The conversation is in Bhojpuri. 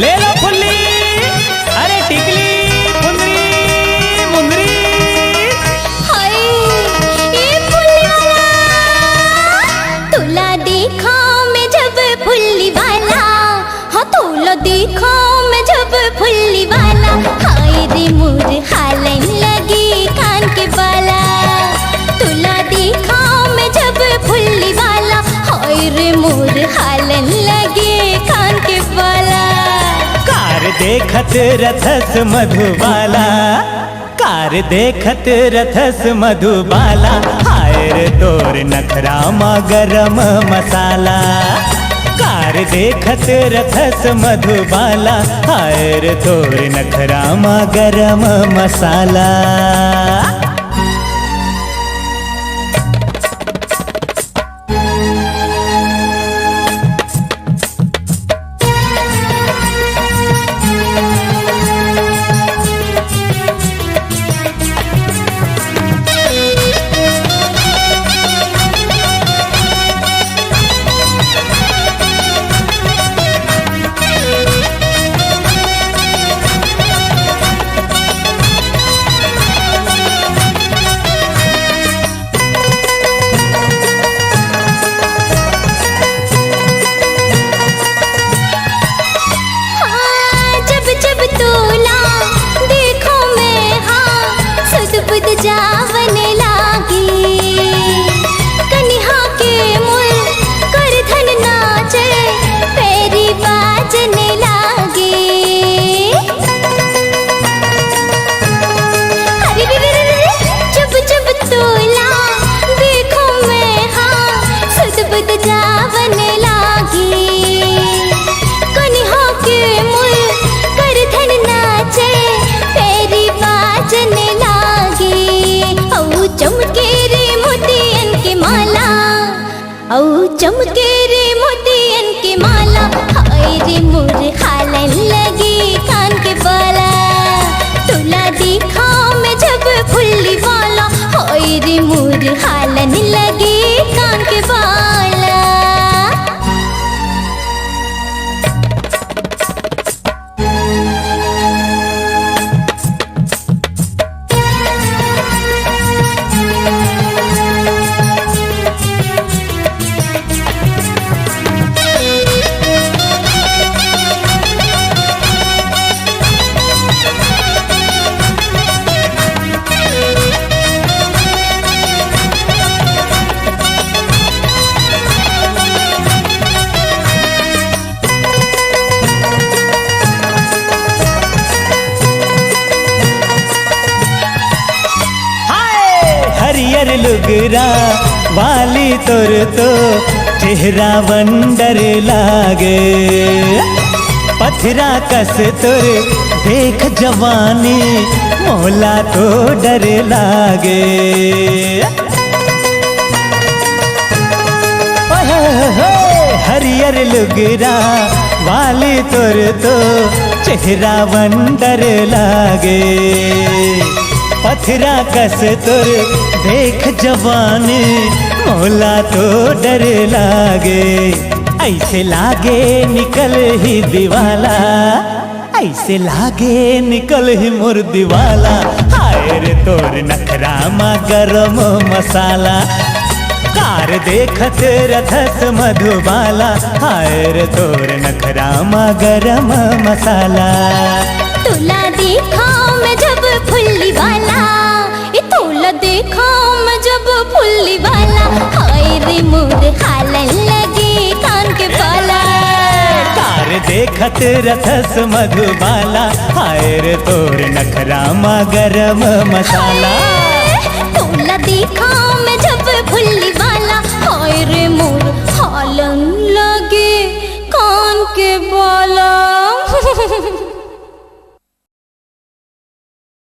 ले लो फुल्ली, अरे टिकली फुंदरी मुंदरी। हाय ये फुल्ली वाला, तुला देखा मैं जब फुल्ली वाला, हाँ तुला देखा मैं जब फुल्ली वाला, हाय रे मोर हालन लगी कान के बाला। तुला देखा मैं जब फुल्ली वाला, हाय रे मोर हालन लगे कान के बाला। कार देखत रथस मधुबाला, कार देखत रथस मधुबाला, हाय रे तोर नखरा मा गरम मसाला। कार देखत रथस मधुबाला, हाय रे तोर नखरा मा गरम मसाला। जावने लागी कन्हा के मुर कर धन नाचे पैरी बाजने लागे। अरे जब जब तोला देखो मैं हाँ सुध बुध जावने लागी कन्हा के मुर कर धन नाचे पैरी बाजने लागे। चमके रे मोतियन की माला, औ चमके रे मोतियन की माला, हाय रे मोर हालन लगी कान के बाला। तुला देखा मैं जब फुल्ली वाला, हाय रे मोर हालन लगी कान के बाला। हरियर लुगरा वाली तोर तो चेहरा वंडर लागे। पथरा कस तोर देख जवानी मोला तो डर लागे। हरियर लुगरा वाली तोर तो चेहरा वंडर लागे। पथरा कस तुर देख जवानी मोला तो डर लागे। ऐसे लागे निकल ही दीवाला, ऐसे लागे निकल ही मोर दीवाला, हाय रे तोर नखरा मा गरम मसाला। कार देखत रथस मधुबाला, हाय रे तोर नखरा मा गरम मसाला। तुला देखा मैं जब फुल्ली वाला, ये तुला देखा मैं जब फुल्ली वाला, हाय रे मोर हालन लगी कान के बाला। कार देखत रथस मधुबाला, हाय रे तोर नखरा मा गरम मसाला।